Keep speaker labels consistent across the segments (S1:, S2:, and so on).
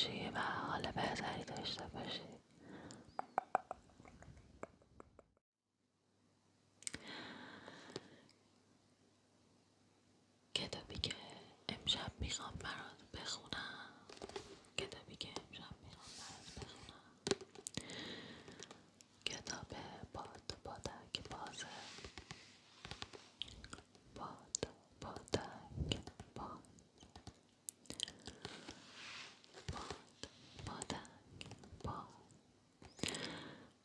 S1: باشی و حال بهتری داشته باشی. کتابی که امشب میخوام برات بخونم کتاب باد بادک بازه. باد بادک باز،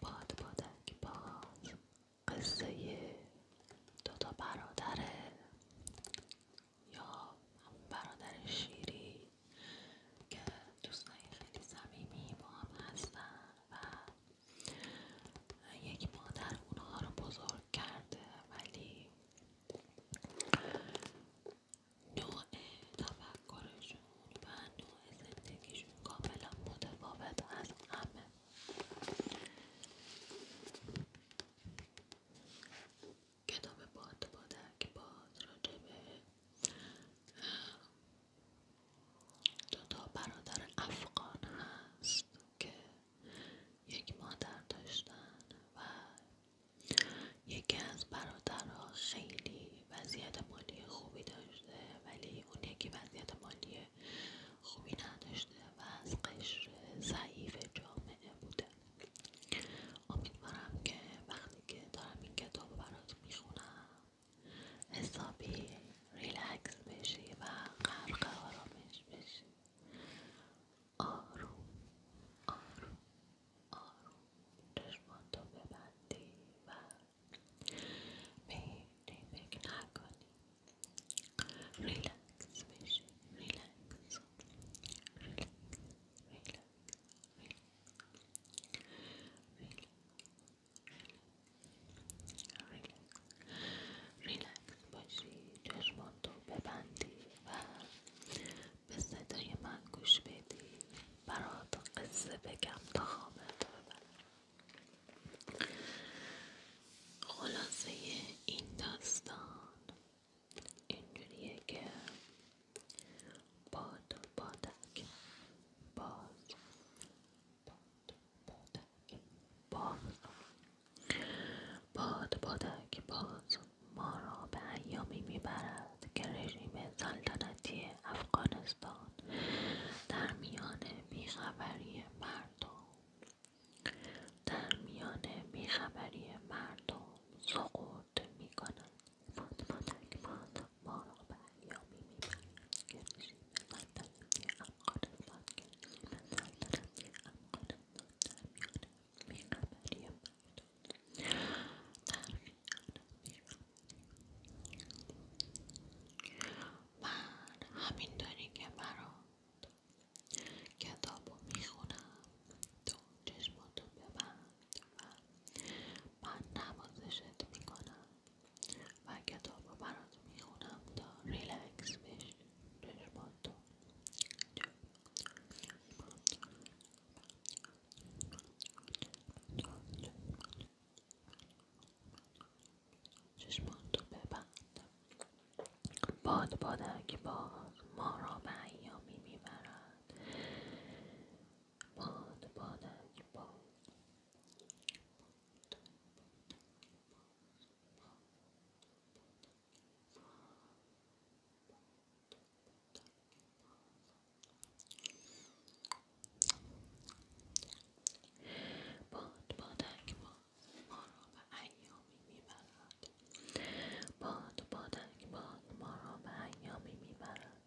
S1: باد بادک باز. قصه دوتا برادره، یا همون برادر شیری که دوستای خیلی صمیمی با هم هستن و یک مادر اونها رو بزرگ کرده، ولی نوع تفکرشون و نوع زندگیشون کاملا متفاوت از همه. کتاب باد بادک باز راجبه دوتا برادر افغان هست که یک مادر داشتن و یکی از برادرها خیلی وضعیت مالی خوبی داشته، ولی اون یکی وضعیت مالی خوبی نداشته و از قشر ضعیف جامعه بوده. امیدوارم که وقتی که دارم این کتاب رو برات میخونم حسابی ریلکس بشی و غرق آرامش بشی. آروم آروم آروم چشماتو ببندی و به هیچی فکر نکنی. ریلکس بشی. ریلکس ریلکس باشی، چشماتو ببندی و به صدای من گوش بدی. برات قصه بگم تا خوابت ببره. خلاصه این داستان اینجوریه که باد بادک باز، باد بادک باز ما را به ایامی میبرد که رژیم سلطنتی افغانستان در میان بیخبری مردم سقوط میکند. باد بادک باز ما را به ایامی میبرد که رژیم سلطنتی افغانستان در میان بیخبری من همینطوری که برات کتابو میخونم تو چشماتو ببند و من نوازشت میکنم و کتابو برات میخونم تا ریلکس بشی. چشماتو ببند. باد بادک باز ما را به ایامی میبرد. باد بادک باز. باد بادک باز ما را به ایامی میبرد. باد بادک باز ما را به ایامی میبرد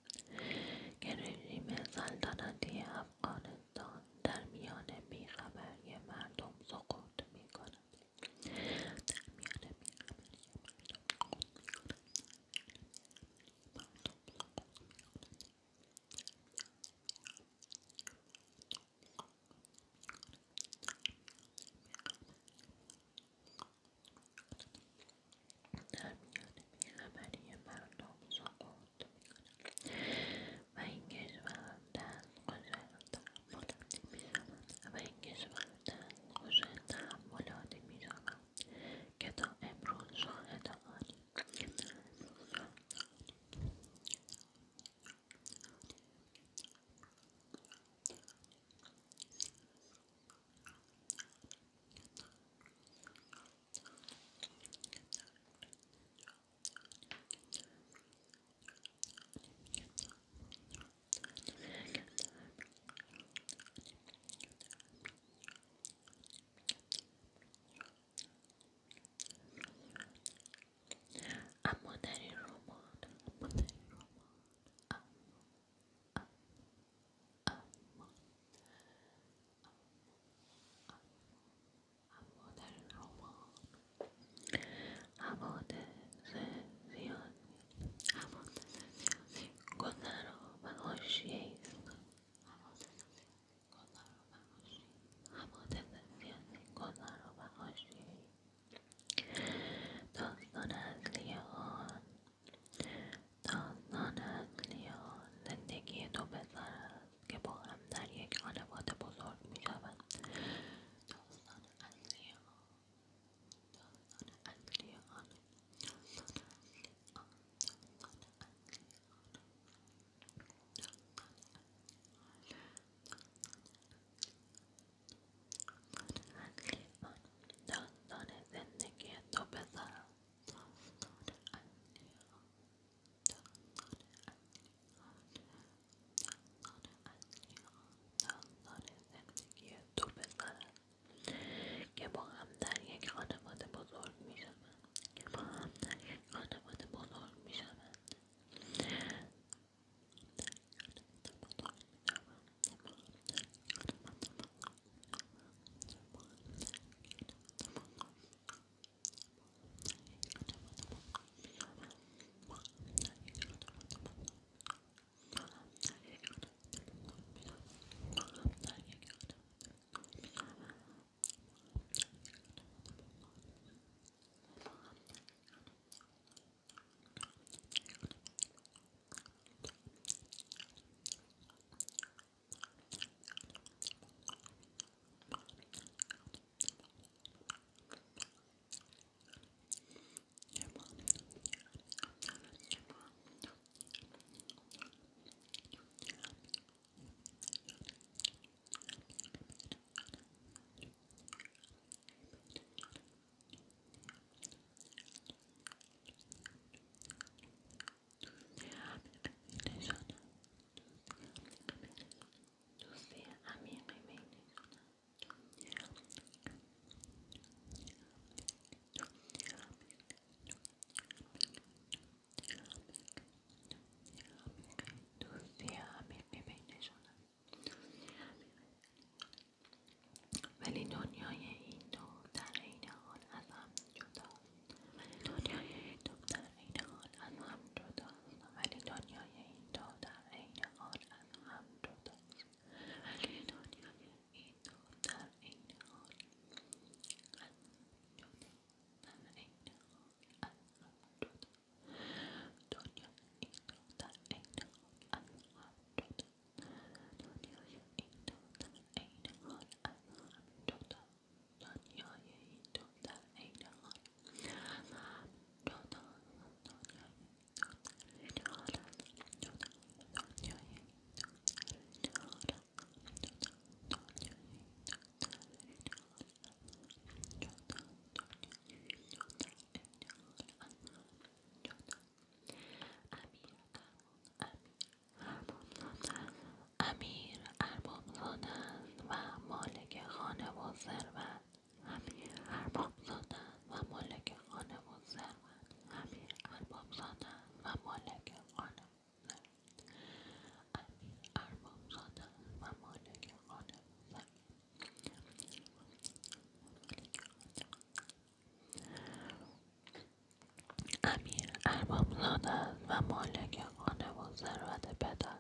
S1: و مالک خانه و ثروت پدر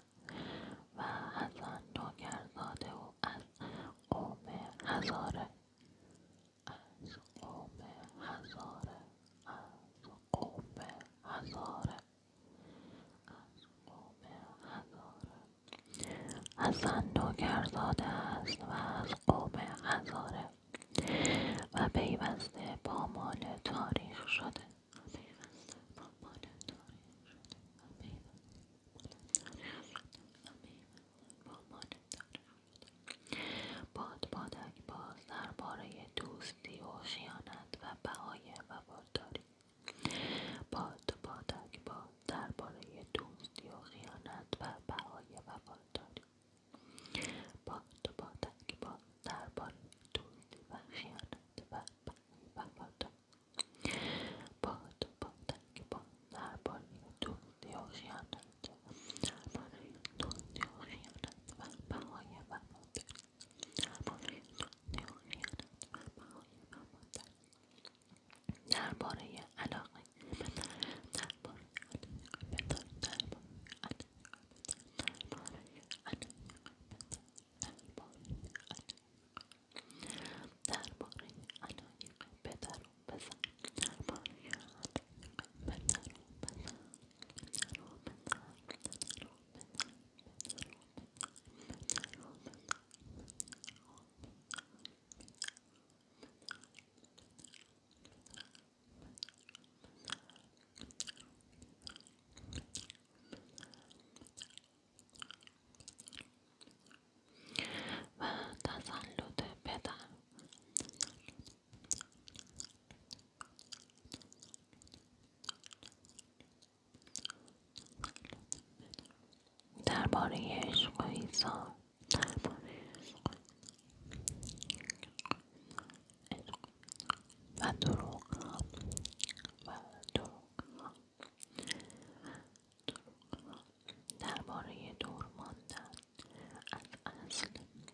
S1: و حسن نوکرزاده و از قوم هزاره از قوم هزاره از قوم هزاره از قوم هزاره حسن نوکرزاده است و از قوم هزاره و پیوسته با مال تاریخ شده باد بادک باز درباره دوستی و خیانت و بهای وفاداری باد بادک باز درباره دوستی و خیانت و بهای وفاداری باد بادک باز درباره دوستی و خیانت و بهای وفاداری باد بادک باز درباره دوستی و خیانت درباره دوستی و خیانت و بهای وفاداری درباره علاقه درباره علایق پدر و پسر درباره علایق پدر و پسر و تسلط پدر درباره عشق و ایثار درباره و دروغ و دروغ درباره دور ماندن از اصل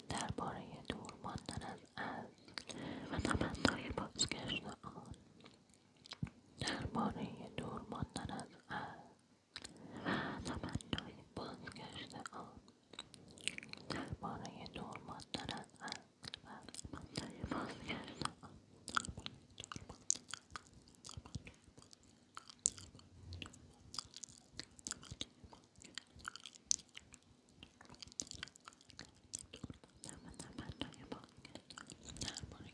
S1: درباره دور ماندن از اصل و تمنای بازگشت آن درباره دور ماندن از اصل و تمنای بازگشت آن درباره دور ماندن از اصل و تمنای بازگشت آن درباره دور ماندن و تمنای بازگشت درباره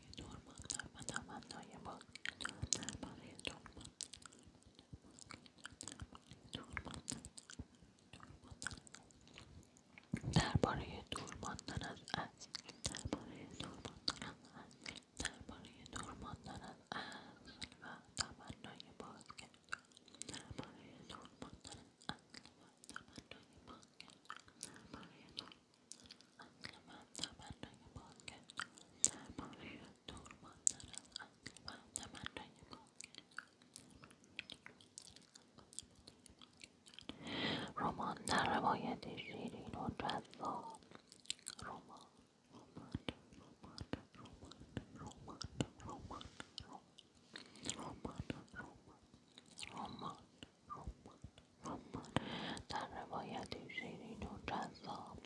S1: درباره دور ماندن از اصل درباره دور ماندن از اصل درباره دور ماندن از اصل و تمنای بازگشت درباره دور ماندن از اصل و تمنای بازگشت درباره دور اصل و تمنای بازگشت درباره دور ماندن از اصل و تمنای بازگشت رمان در روایت شیرین و جذاب رمان رمان رمان رمان رمان رمان رمان رمان در روایت شیرین و جذاب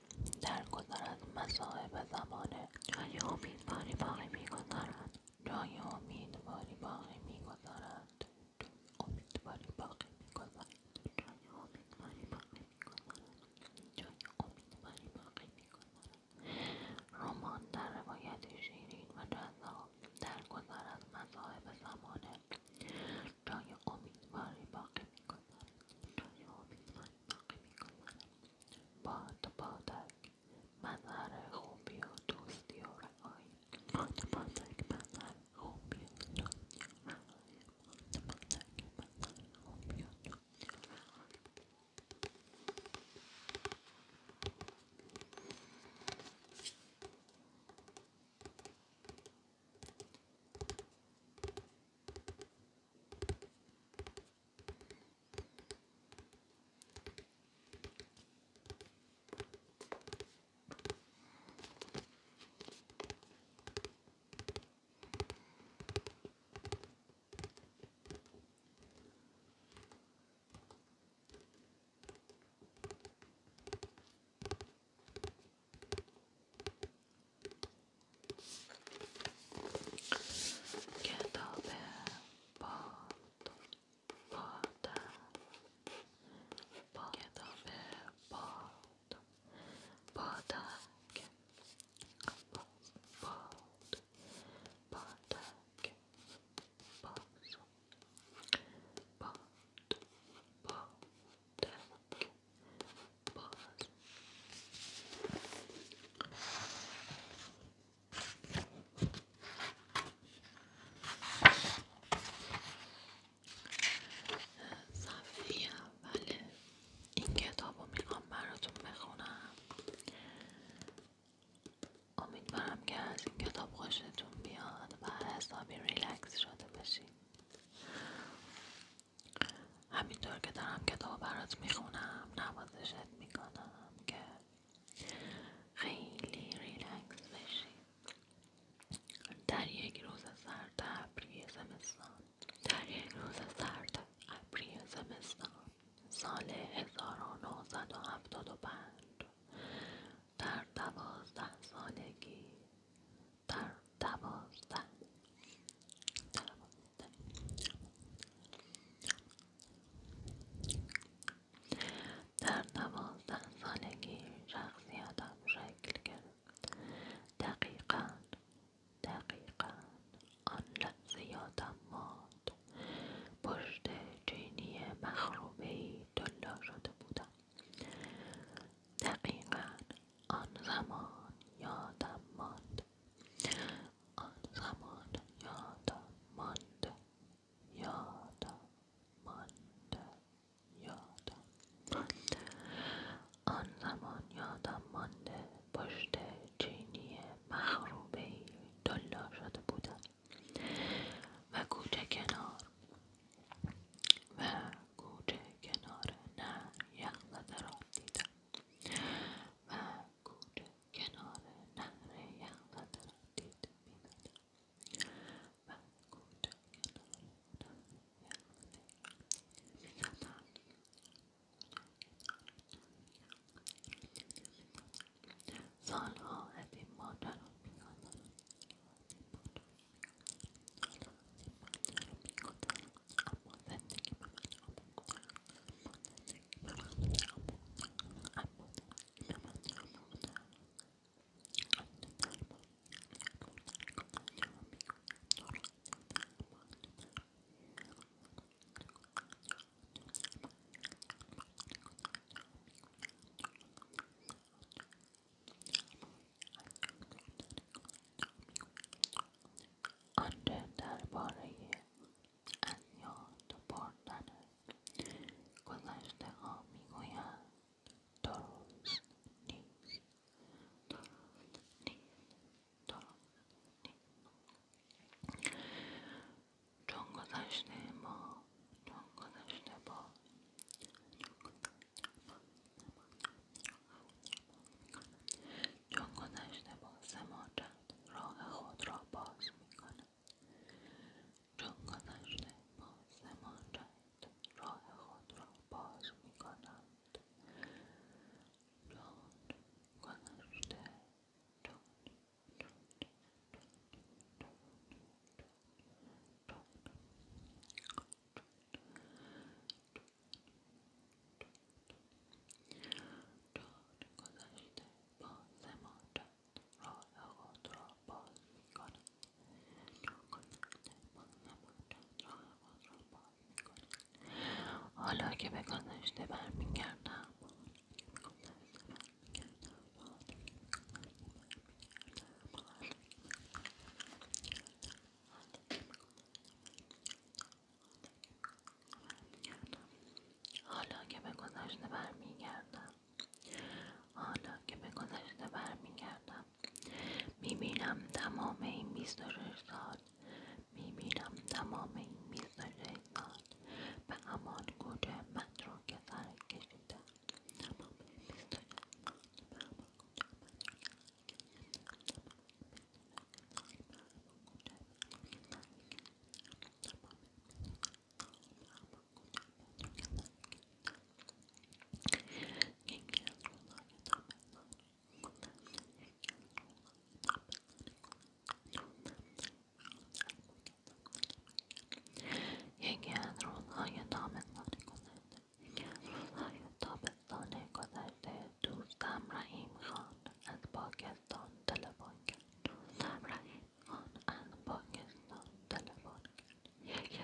S1: درگذر از مصائب زمانه جای امیدواری باقی می‌گذارد جای امیدواری باقی می‌گذارد امیدواری باقی می‌گذارد جای امیدواری باقی می‌گذارد جای امیدواری باقی می‌گذارد رمان در روایت شیرین و جذاب درگذر از مصائب زمانه جای امیدواری باقی می‌گذارد جای امیدواری باقی می‌گذارد باد بادک مظهر خوبی و دوستی و بشی. همینطور که دارم کتاب برات میخونم نوازشت میکنم که خیلی ریلکس بشی. در یک روز سرد ابری زمستان، در یک روز سرد ابری زمستان، سال 1975، در 12 سالگی، در 12 سالگی شخصیتم شکل گرفت. دقیقاً آن لحظه یادم ماند پشت چینی مخروبه‌ای دلا شده بودم. دقیقاً آن زمان یادم ماند. آن زمان یادم ماند. یادم ماند. یادم ماند. آن زمان یادم مانده پشت چینی مخروبه‌ای دلا شده بودم و کوچه کنار نهر یخزده را دیدم و کوچه کنار نهر یخزده را دیدم و کوچه کنار نهر یخزده سالها از این ماجرا می‌گذرد. اما زندگی به من آنچه درباره از یاد بردن گذشته‌ها می‌گویند درست نیست. چون گذشته ما با سماجت راه خود را باز می‌کند. چون گذشته با سماجت راه خود را باز می‌کند. چون گذشته با سماجت راه خود را باز می‌کند. حالا که به گذشته برمیگردم میبینم تمام این 26 سال به همان کوچه متروکه سر کشیدم. یکی از روزهای تابستان گذشته دوستم رحیم خان از پاکستان تلفن کرد. یکی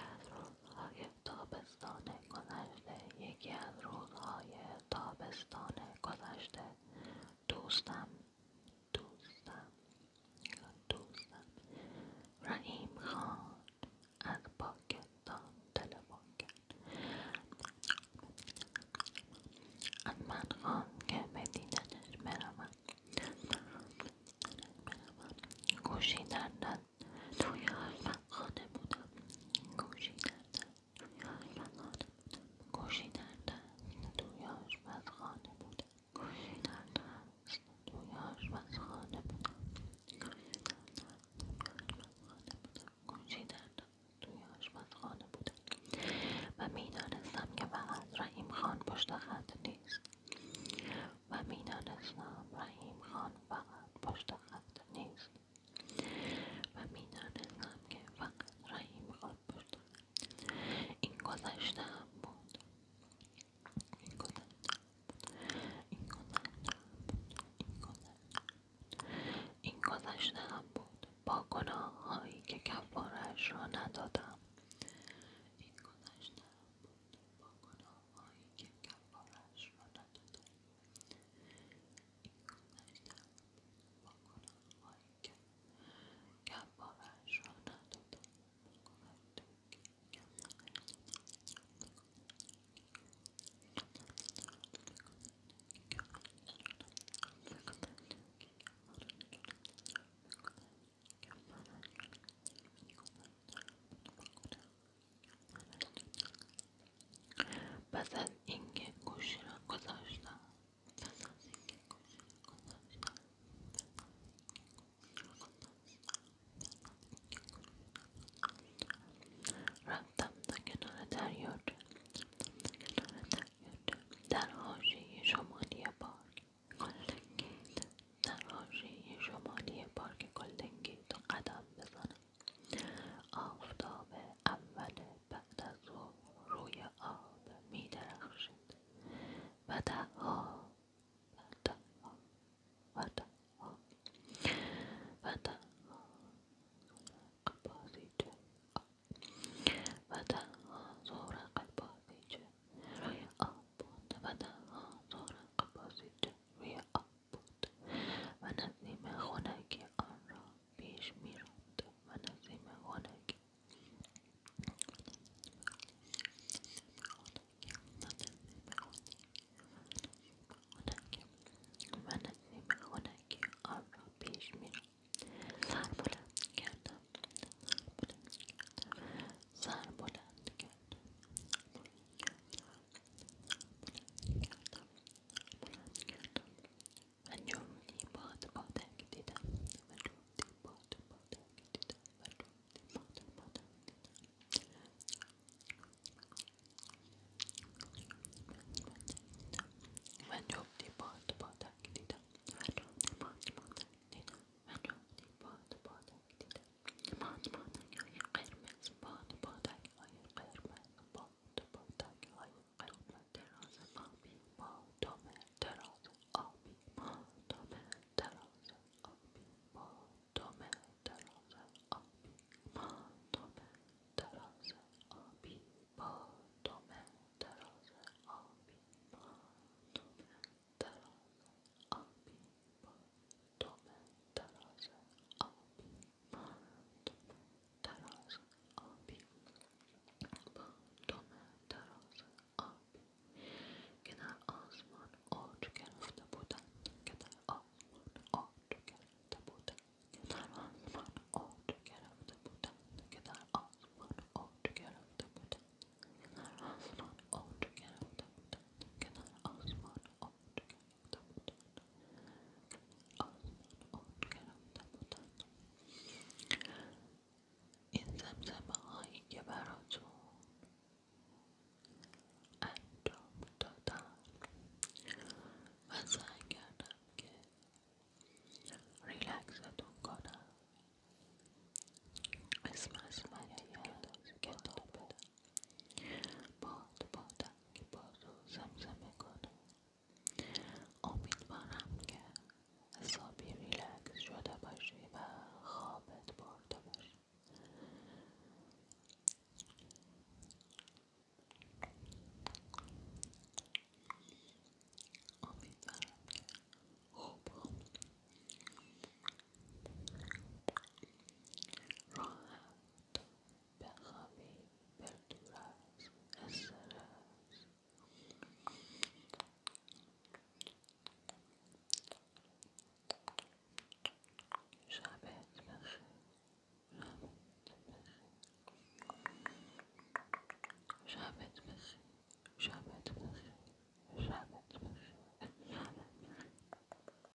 S1: از روزهای تابستان گذشته دوستم رحیم خان از پاکستان تلفن کرد. از من خواست که به دیدنش بروم. گوشی در دست توی آشپزخانه بودم. سرگذشته‌ام بود با گناه‌هایی که کفاره‌اش را ندادم.